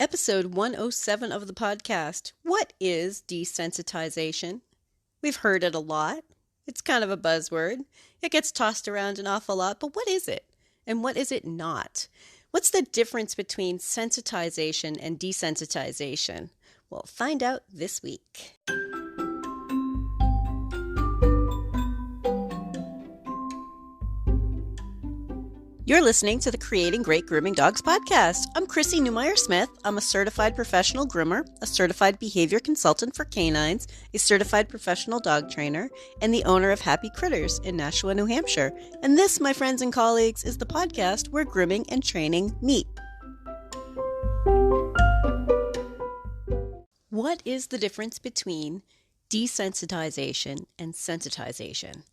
Episode 107 of the podcast. What is desensitization? We've heard it a lot. It's kind of a buzzword. It gets tossed around an awful lot, but what is it? And what is it not? What's the difference between sensitization and desensitization? We'll find out this week. You're listening to the Creating Great Grooming Dogs podcast. I'm Chrissy Newmeyer-Smith. I'm a certified professional groomer, a certified behavior consultant for canines, a certified professional dog trainer, and the owner of Happy Critters in Nashua, New Hampshire. And this, my friends and colleagues, is the podcast where grooming and training meet. What is the difference between desensitization and sensitization?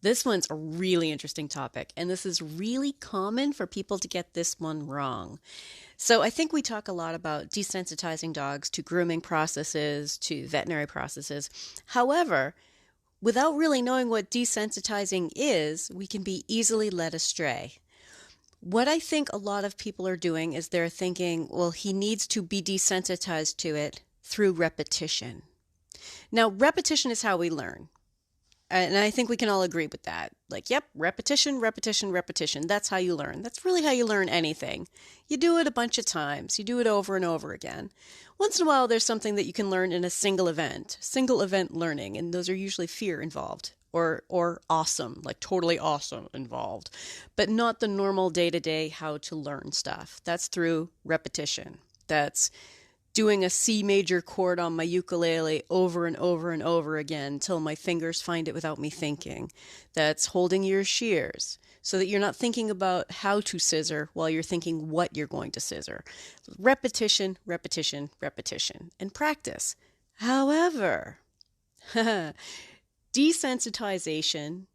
This one's a really interesting topic, and this is really common for people to get this one wrong. So I think we talk a lot about desensitizing dogs to grooming processes, to veterinary processes. However, without really knowing what desensitizing is, we can be easily led astray. What I think a lot of people are doing is they're thinking, well, he needs to be desensitized to it through repetition. Now, repetition is how we learn. And I think we can all agree with that. Like, yep, repetition, repetition, repetition. That's how you learn. That's really how you learn anything. You do it a bunch of times. You do it over and over again. Once in a while, there's something that you can learn in a single event learning. And those are usually fear involved or awesome, like totally awesome involved, but not the normal day-to-day how to learn stuff. That's through repetition. That's doing a C major chord on my ukulele over and over and over again until my fingers find it without me thinking. That's holding your shears so that you're not thinking about how to scissor while you're thinking what you're going to scissor. Repetition, repetition, repetition, and practice. However, desensitization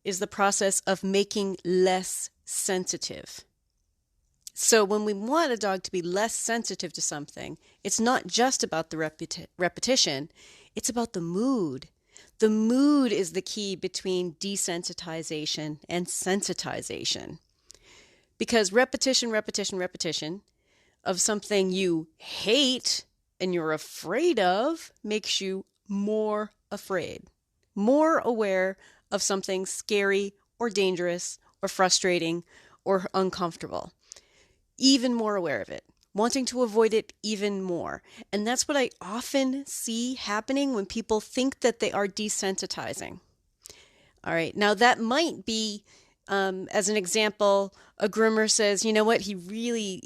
is the process of making less sensitive. So when we want a dog to be less sensitive to something, it's not just about the repetition, it's about the mood. The mood is the key between desensitization and sensitization. Because repetition, repetition, repetition of something you hate and you're afraid of makes you more afraid, more aware of something scary or dangerous or frustrating or uncomfortable. Even more aware of it, wanting to avoid it even more. And that's what I often see happening when people think that they are desensitizing. All right, now that might be, as an example, a groomer says, you know what, you really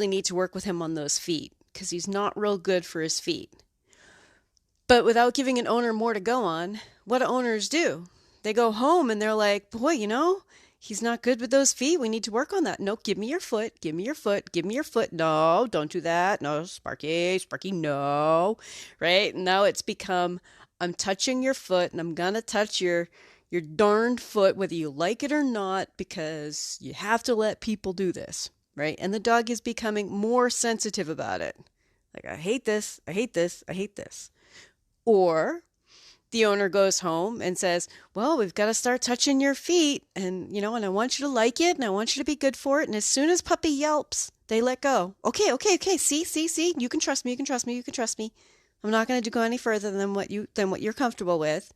need to work with him on those feet because he's not real good for his feet. But without giving an owner more to go on, what do owners do? They go home and they're like, boy, you know, he's not good with those feet. We need to work on that. Nope, give me your foot. Give me your foot. Give me your foot. No, don't do that. No, Sparky, no. Right? Now it's become, I'm touching your foot and I'm going to touch your darned foot, whether you like it or not, because you have to let people do this. Right? And the dog is becoming more sensitive about it. Like, I hate this. I hate this. I hate this. Or the owner goes home and says, well, we've got to start touching your feet and I want you to like it and I want you to be good for it. And as soon as puppy yelps, they let go. Okay. See, you can trust me. I'm not going to go any further than what you're comfortable with,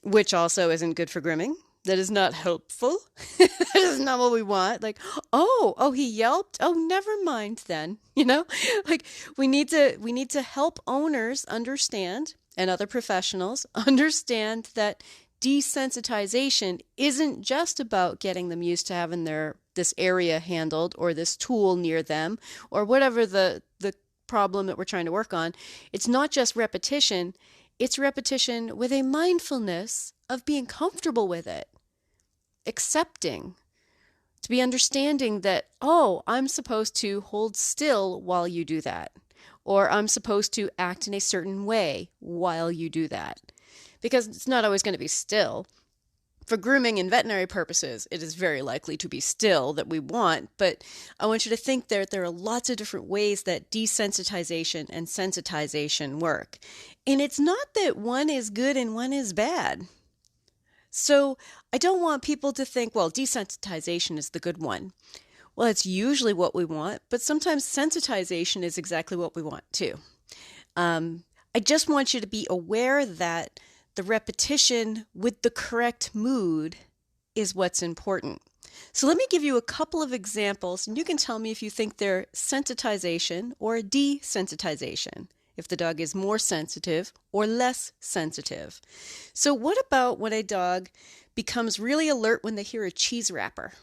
which also isn't good for grooming. That is not helpful. That is not what we want. Like, oh, he yelped. Oh, never mind then. Like we need to help owners understand and other professionals understand that desensitization isn't just about getting them used to having this area handled or this tool near them or whatever the problem that we're trying to work on. It's not just repetition. It's repetition with a mindfulness of being comfortable with it, accepting, to be understanding that, oh, I'm supposed to hold still while you do that. Or I'm supposed to act in a certain way while you do that. Because it's not always going to be still. For grooming and veterinary purposes, it is very likely to be still that we want. But I want you to think that there are lots of different ways that desensitization and sensitization work. And it's not that one is good and one is bad. So I don't want people to think, well, desensitization is the good one. Well, it's usually what we want, but sometimes sensitization is exactly what we want too. I just want you to be aware that the repetition with the correct mood is what's important. So let me give you a couple of examples, and you can tell me if you think they're sensitization or desensitization, if the dog is more sensitive or less sensitive. So what about when a dog becomes really alert when they hear a cheese wrapper?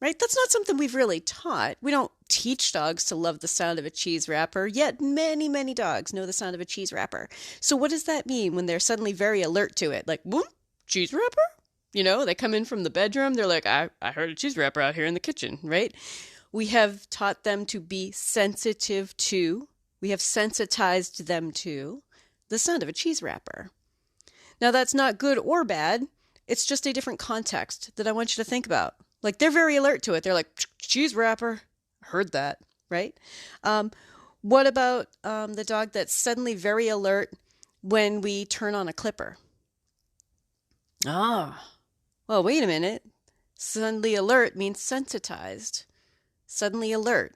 Right? That's not something we've really taught. We don't teach dogs to love the sound of a cheese wrapper, yet many, many dogs know the sound of a cheese wrapper. So what does that mean when they're suddenly very alert to it? Like, whoop, cheese wrapper? You know, they come in from the bedroom, they're like, I heard a cheese wrapper out here in the kitchen, right? We have taught them to be sensitive to, we have sensitized them to the sound of a cheese wrapper. Now, that's not good or bad. It's just a different context that I want you to think about. Like, they're very alert to it. They're like, cheese wrapper. Heard that, right? What about the dog that's suddenly very alert when we turn on a clipper? Well, wait a minute. Suddenly alert means sensitized. Suddenly alert,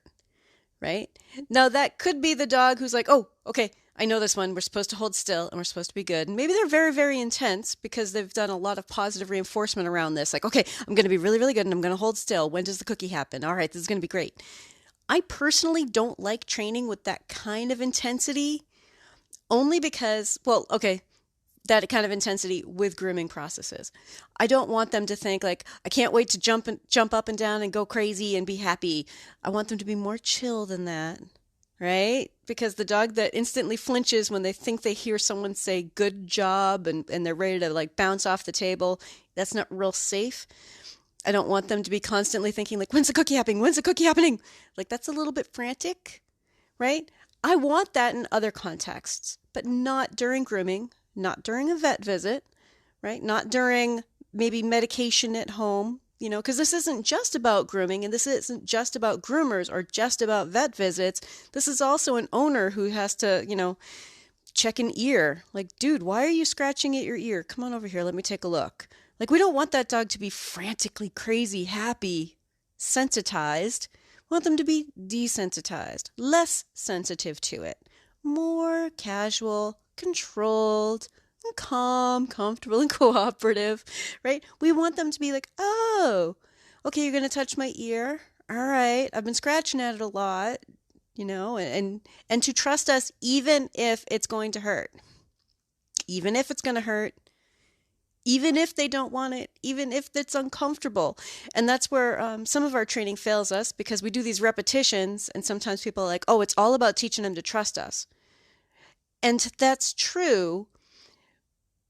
right? Now, that could be the dog who's like, oh, okay, I know this one. We're supposed to hold still and we're supposed to be good. And maybe they're very, very intense because they've done a lot of positive reinforcement around this. Like, okay, I'm going to be really, really good and I'm going to hold still. When does the cookie happen? All right, this is going to be great. I personally don't like training with that kind of intensity, only because, well, okay, that kind of intensity with grooming processes. I don't want them to think like, I can't wait to jump up and down and go crazy and be happy. I want them to be more chill than that. Right? Because the dog that instantly flinches when they think they hear someone say good job and they're ready to like bounce off the table, that's not real safe. I don't want them to be constantly thinking like, when's the cookie happening? When's the cookie happening? Like, that's a little bit frantic, right? I want that in other contexts, but not during grooming, not during a vet visit, right? Not during maybe medication at home. You know, because this isn't just about grooming and this isn't just about groomers or just about vet visits. This is also an owner who has to, you know, check an ear. Like, dude, why are you scratching at your ear? Come on over here. Let me take a look. Like, we don't want that dog to be frantically crazy, happy, sensitized. We want them to be desensitized, less sensitive to it, more casual, controlled, and calm, comfortable, and cooperative, right? We want them to be like, oh, okay, you're going to touch my ear. All right, I've been scratching at it a lot, you know, and to trust us even if it's going to hurt, even if it's going to hurt, even if they don't want it, even if it's uncomfortable. And that's where some of our training fails us because we do these repetitions and sometimes people are like, oh, it's all about teaching them to trust us. And that's true.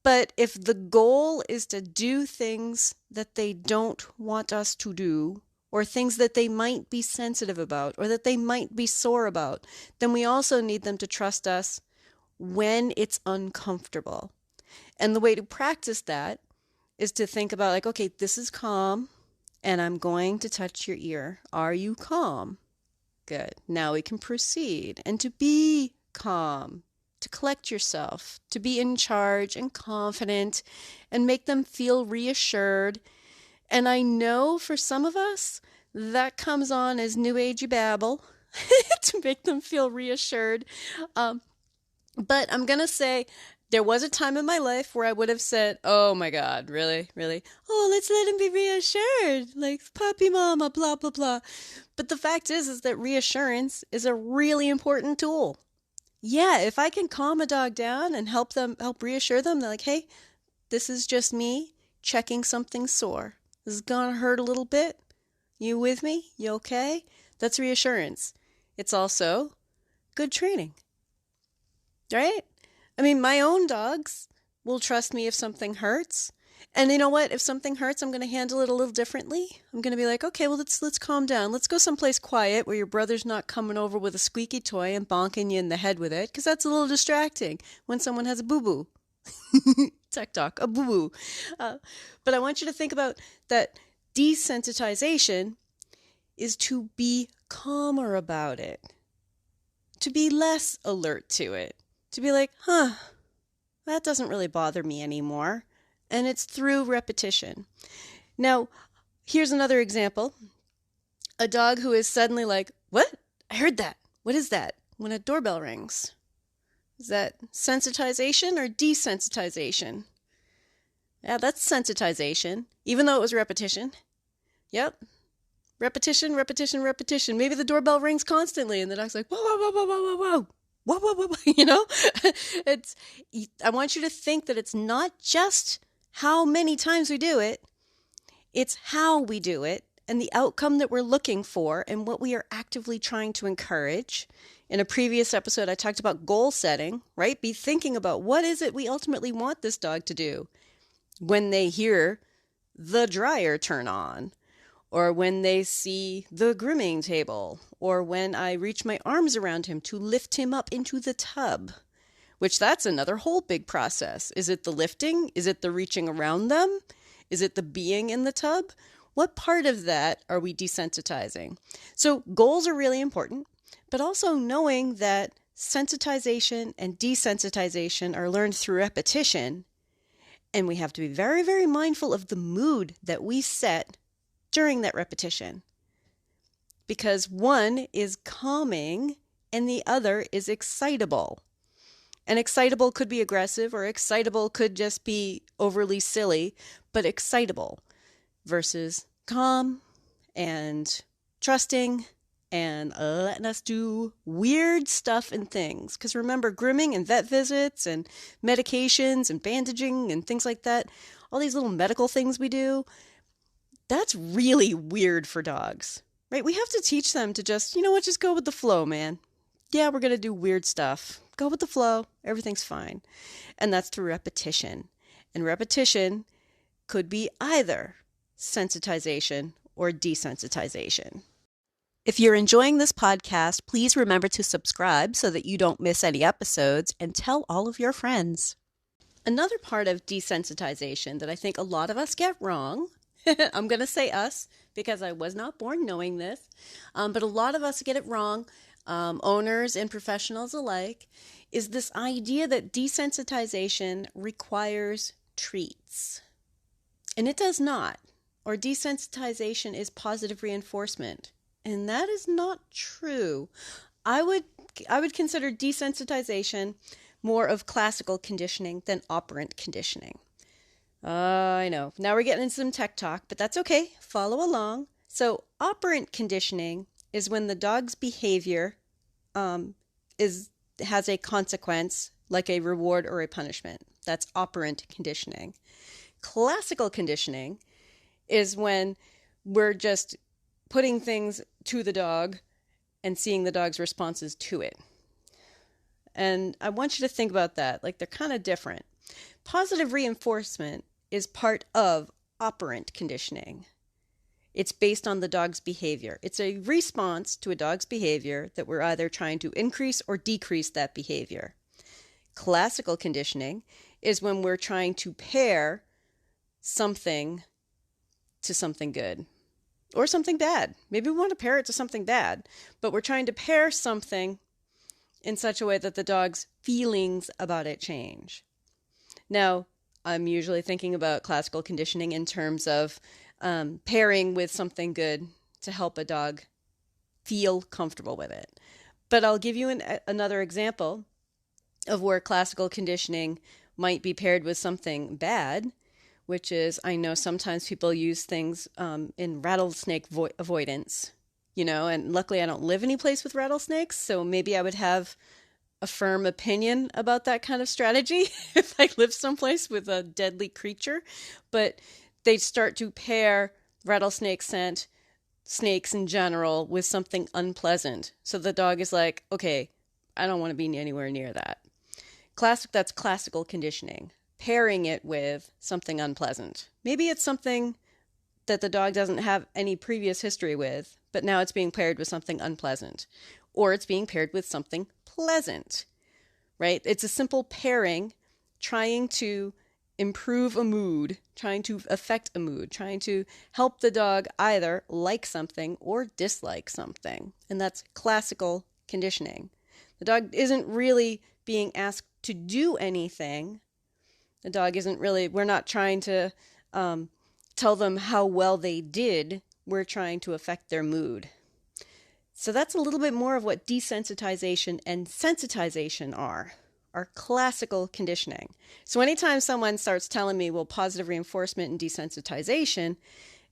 But if the goal is to do things that they don't want us to do, or things that they might be sensitive about, or that they might be sore about, then we also need them to trust us when it's uncomfortable. And the way to practice that is to think about like, okay, this is calm, and I'm going to touch your ear. Are you calm? Good. Now we can proceed. And to be calm, to collect yourself, to be in charge and confident and make them feel reassured. And I know for some of us, that comes on as new agey babble to make them feel reassured. But I'm going to say there was a time in my life where I would have said, oh my God, really? Really? Oh, let's let him be reassured. Like puppy mama, blah, blah, blah. But the fact is that reassurance is a really important tool. Yeah, if I can calm a dog down and help reassure them, they're like, hey, this is just me checking something sore. This is going to hurt a little bit. You with me? You okay? That's reassurance. It's also good training, right? I mean, my own dogs will trust me if something hurts. And you know what? If something hurts, I'm going to handle it a little differently. I'm going to be like, okay, well, let's calm down. Let's go someplace quiet where your brother's not coming over with a squeaky toy and bonking you in the head with it, because that's a little distracting when someone has a boo-boo. Tech talk, a boo-boo. But I want you to think about that desensitization is to be calmer about it, to be less alert to it, to be like, that doesn't really bother me anymore. And it's through repetition. Now, here's another example. A dog who is suddenly like, what? I heard that. What is that? When a doorbell rings. Is that sensitization or desensitization? Yeah, that's sensitization, even though it was repetition. Yep. Repetition, repetition, repetition. Maybe the doorbell rings constantly and the dog's like, whoa, whoa, whoa, whoa, whoa, whoa, whoa. Whoa, whoa, whoa, whoa. You know? it's. I want you to think that it's not just how many times we do it, it's how we do it and the outcome that we're looking for and what we are actively trying to encourage. In a previous episode, I talked about goal setting, right? Be thinking about what is it we ultimately want this dog to do when they hear the dryer turn on, or when they see the grooming table, or when I reach my arms around him to lift him up into the tub, which that's another whole big process. Is it the lifting? Is it the reaching around them? Is it the being in the tub? What part of that are we desensitizing? So goals are really important, but also knowing that sensitization and desensitization are learned through repetition. And we have to be very, very mindful of the mood that we set during that repetition. Because one is calming and the other is excitable. And excitable could be aggressive, or excitable could just be overly silly, but excitable versus calm and trusting and letting us do weird stuff and things. Because remember, grooming and vet visits and medications and bandaging and things like that, all these little medical things we do, that's really weird for dogs, right? We have to teach them to just, you know what, just go with the flow, man. Yeah, we're going to do weird stuff. Go with the flow. Everything's fine. And that's through repetition. And repetition could be either sensitization or desensitization. If you're enjoying this podcast, please remember to subscribe so that you don't miss any episodes, and tell all of your friends. Another part of desensitization that I think a lot of us get wrong, I'm going to say us because I was not born knowing this, but a lot of us get it wrong, owners and professionals alike, is this idea that desensitization requires treats. And it does not. Or desensitization is positive reinforcement. And that is not true. I would consider desensitization more of classical conditioning than operant conditioning. I know. Now we're getting into some tech talk, but that's okay. Follow along. So operant conditioning is when the dog's behavior has a consequence, like a reward or a punishment. That's operant conditioning. Classical conditioning is when we're just putting things to the dog and seeing the dog's responses to it. And I want you to think about that. Like, they're kind of different. Positive reinforcement is part of operant conditioning. It's based on the dog's behavior. It's a response to a dog's behavior that we're either trying to increase or decrease that behavior. Classical conditioning is when we're trying to pair something to something good or something bad. Maybe we want to pair it to something bad, but we're trying to pair something in such a way that the dog's feelings about it change. Now, I'm usually thinking about classical conditioning in terms of pairing with something good to help a dog feel comfortable with it. But I'll give you another example of where classical conditioning might be paired with something bad, which is, I know sometimes people use things in rattlesnake avoidance, and luckily I don't live any place with rattlesnakes, so maybe I would have a firm opinion about that kind of strategy if I lived someplace with a deadly creature. But they start to pair rattlesnake scent, snakes in general, with something unpleasant. So the dog is like, okay, I don't want to be anywhere near that. That's classical conditioning. Pairing it with something unpleasant. Maybe it's something that the dog doesn't have any previous history with, but now it's being paired with something unpleasant. Or it's being paired with something pleasant, right? It's a simple pairing, trying to improve a mood, trying to affect a mood, trying to help the dog either like something or dislike something. And that's classical conditioning. The dog isn't really being asked to do anything. We're not trying to tell them how well they did we're trying to affect their mood. So that's a little bit more of what desensitization and sensitization are classical conditioning. So anytime someone starts telling me, well, positive reinforcement and desensitization,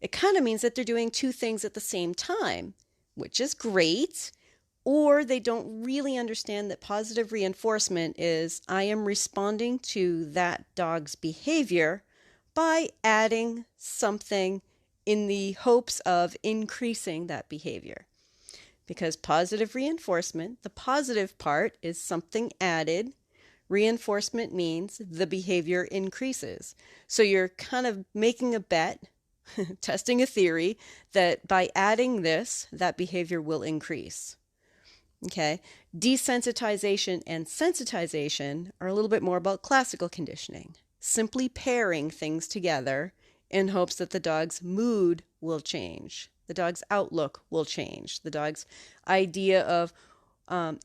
it kind of means that they're doing two things at the same time, which is great. Or they don't really understand that positive reinforcement is I am responding to that dog's behavior by adding something in the hopes of increasing that behavior. Because positive reinforcement, the positive part is something added. Reinforcement means the behavior increases. So you're kind of making a bet, testing a theory, that by adding this, that behavior will increase. Okay, desensitization and sensitization are a little bit more about classical conditioning, simply pairing things together in hopes that the dog's mood will change, the dog's outlook will change, the dog's idea of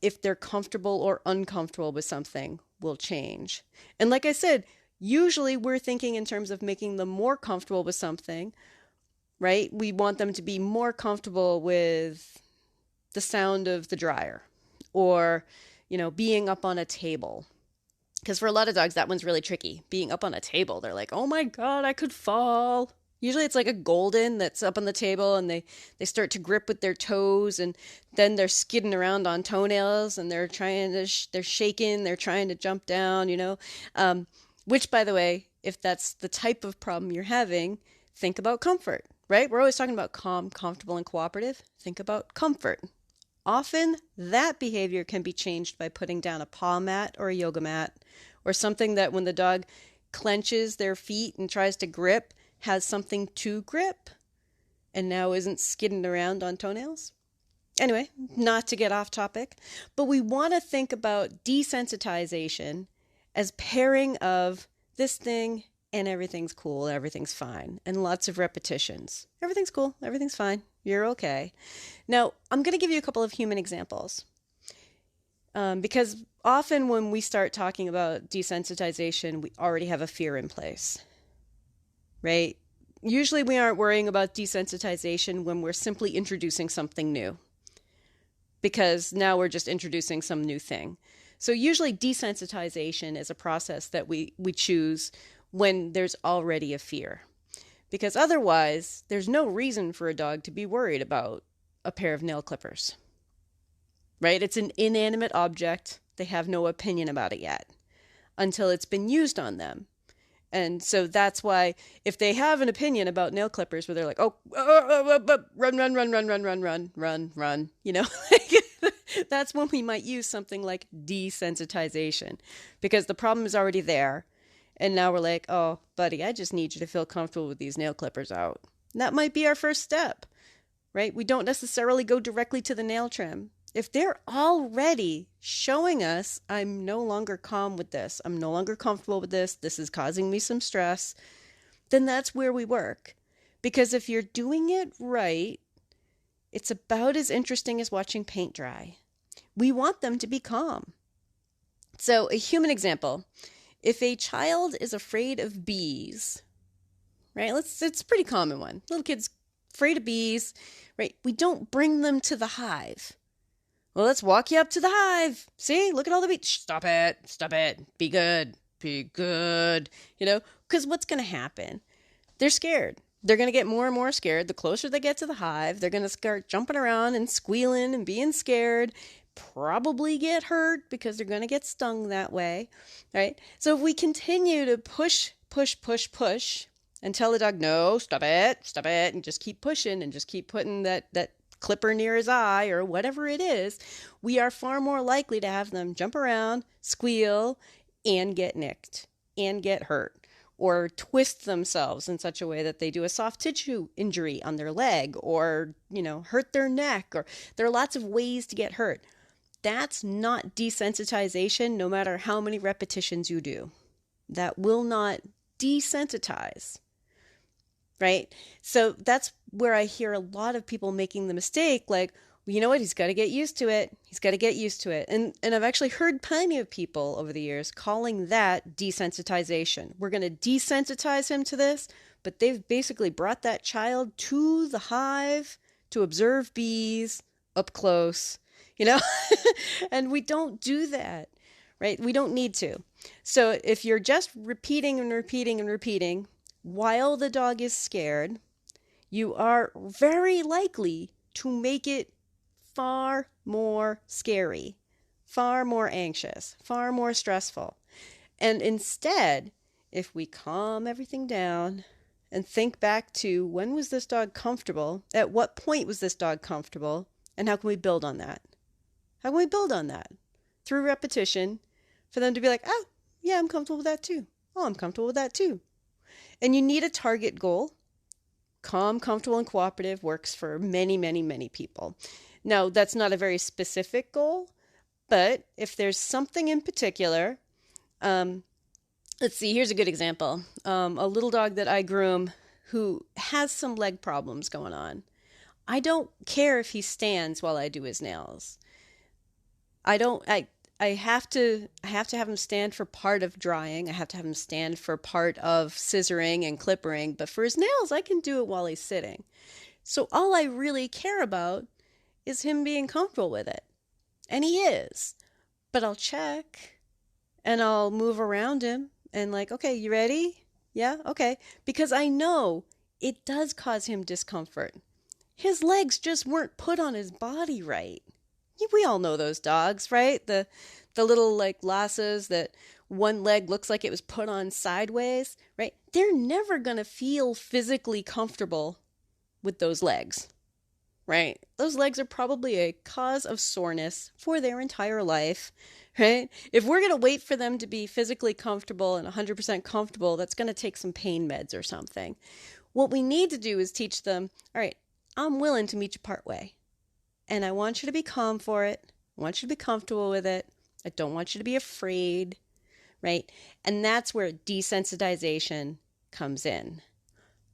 if they're comfortable or uncomfortable with something will change. And like I said, usually we're thinking in terms of making them more comfortable with something, right? We want them to be more comfortable with the sound of the dryer or, being up on a table. Because for a lot of dogs, that one's really tricky. Being up on a table, they're like, oh my God, I could fall. Usually it's like a golden that's up on the table and they start to grip with their toes and then they're skidding around on toenails and they're trying to, they're shaking, they're trying to jump down, which by the way, if that's the type of problem you're having, think about comfort, right? We're always talking about calm, comfortable, and cooperative. Think about comfort. Often that behavior can be changed by putting down a paw mat or a yoga mat or something that when the dog clenches their feet and tries to grip, has something to grip and now isn't skidding around on toenails. Anyway, not to get off topic, but we want to think about desensitization as pairing of this thing and everything's cool, everything's fine, and lots of repetitions. Everything's cool, everything's fine, you're okay. Now, I'm going to give you a couple of human examples because often when we start talking about desensitization, we already have a fear in place, right? Usually we aren't worrying about desensitization when we're simply introducing something new because now we're just introducing some new thing. So usually desensitization is a process that we choose when there's already a fear. Because otherwise, there's no reason for a dog to be worried about a pair of nail clippers. Right? It's an inanimate object. They have no opinion about it yet until it's been used on them. And so that's why if they have an opinion about nail clippers where they're like, run, that's when we might use something like desensitization because the problem is already there. And now we're like, oh, buddy, I just need you to feel comfortable with these nail clippers out. And that might be our first step, right? We don't necessarily go directly to the nail trim. If they're already showing us, I'm no longer calm with this, I'm no longer comfortable with this is causing me some stress, then that's where we work. Because if you're doing it right, it's about as interesting as watching paint dry. We want them to be calm. So a human example. If a child is afraid of bees, right? It's a pretty common one. Little kids afraid of bees, right? We don't bring them to the hive. Well, let's walk you up to the hive. See, look at all the bees. Stop it. Be good. Because what's going to happen? They're scared. They're going to get more and more scared. The closer they get to the hive, they're going to start jumping around and squealing and being scared. Probably get hurt because they're going to get stung that way, right? So if we continue to push and tell the dog, no, stop it, and just keep pushing and just keep putting that clipper near his eye or whatever it is, we are far more likely to have them jump around, squeal, and get nicked and get hurt or twist themselves in such a way that they do a soft tissue injury on their leg or, hurt their neck, or there are lots of ways to get hurt. That's not desensitization, no matter how many repetitions you do. That will not desensitize, right? So that's where I hear a lot of people making the mistake, like, well, you know what, he's got to get used to it. And I've actually heard plenty of people over the years calling that desensitization. We're going to desensitize him to this, but they've basically brought that child to the hive to observe bees up close, and we don't do that, right? We don't need to. So if you're just repeating and repeating and repeating while the dog is scared, you are very likely to make it far more scary, far more anxious, far more stressful. And instead, if we calm everything down and think back to when was this dog comfortable, at what point was this dog comfortable, and how can we build on that? How can we build on that? Through repetition, for them to be like, oh, yeah, I'm comfortable with that too. Oh, I'm comfortable with that too. And you need a target goal. Calm, comfortable, and cooperative works for many, many, many people. Now, that's not a very specific goal, but if there's something in particular, let's see, here's a good example. A little dog that I groom who has some leg problems going on. I don't care if he stands while I do his nails. I have to have him stand for part of drying. I have to have him stand for part of scissoring and clippering. But for his nails, I can do it while he's sitting. So all I really care about is him being comfortable with it. And he is. But I'll check and I'll move around him and like, okay, you ready? Yeah, okay. Because I know it does cause him discomfort. His legs just weren't put on his body right. We all know those dogs, right? The little like Lhasas that one leg looks like it was put on sideways, right? They're never going to feel physically comfortable with those legs, right? Those legs are probably a cause of soreness for their entire life, right? If we're going to wait for them to be physically comfortable and 100% comfortable, that's going to take some pain meds or something. What we need to do is teach them, all right, I'm willing to meet you partway. And I want you to be calm for it. I want you to be comfortable with it. I don't want you to be afraid, right? And that's where desensitization comes in.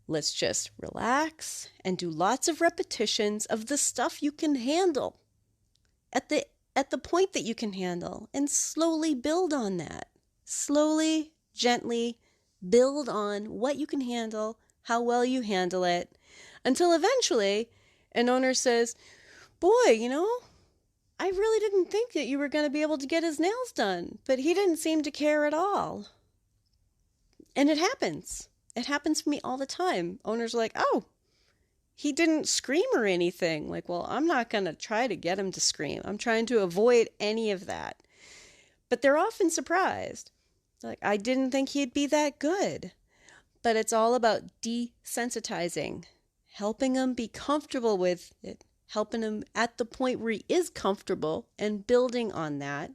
Let's just relax and do lots of repetitions of the stuff you can handle at the point that you can handle, and slowly build on that. Slowly, gently build on what you can handle, how well you handle it, until eventually an owner says, boy, I really didn't think that you were going to be able to get his nails done, but he didn't seem to care at all. And it happens. It happens for me all the time. Owners are like, oh, he didn't scream or anything. Like, well, I'm not going to try to get him to scream. I'm trying to avoid any of that. But they're often surprised. Like, I didn't think he'd be that good. But it's all about desensitizing, helping him be comfortable with it, helping him at the point where he is comfortable and building on that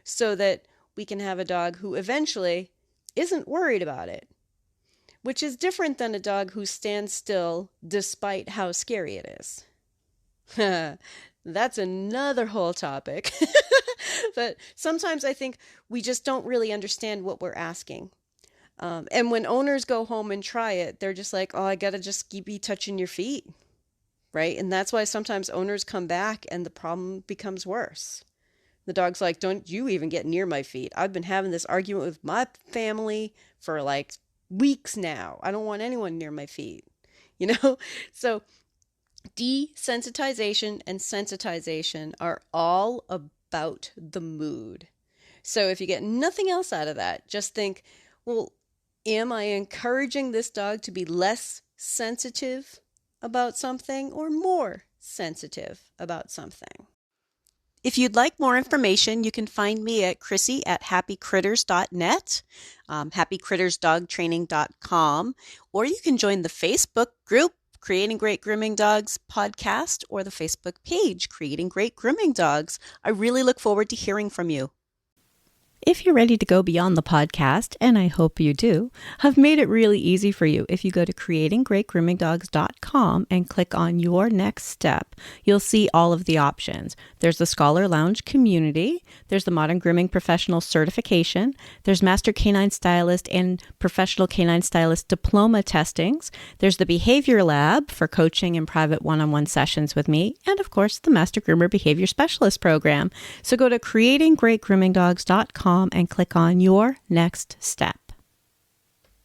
so that we can have a dog who eventually isn't worried about it, which is different than a dog who stands still despite how scary it is. That's another whole topic. But sometimes I think we just don't really understand what we're asking. And when owners go home and try it, they're just like, oh, I got to just be touching your feet. Right? And that's why sometimes owners come back and the problem becomes worse. The dog's like, don't you even get near my feet. I've been having this argument with my family for like weeks now. I don't want anyone near my feet. So desensitization and sensitization are all about the mood. So if you get nothing else out of that, just think, well, am I encouraging this dog to be less sensitive about something or more sensitive about something? If you'd like more information, you can find me at Chrissy@happycritters.net, happycrittersdogtraining.com, or you can join the Facebook group, Creating Great Grooming Dogs podcast, or the Facebook page, Creating Great Grooming Dogs. I really look forward to hearing from you. If you're ready to go beyond the podcast, and I hope you do, I've made it really easy for you. If you go to creatinggreatgroomingdogs.com and click on your next step, you'll see all of the options. There's the Scholar Lounge community, there's the Modern Grooming Professional certification, there's Master Canine Stylist and Professional Canine Stylist diploma testings, there's the Behavior Lab for coaching and private one-on-one sessions with me, and of course the Master Groomer Behavior Specialist program. So go to creatinggreatgroomingdogs.com and click on your next step.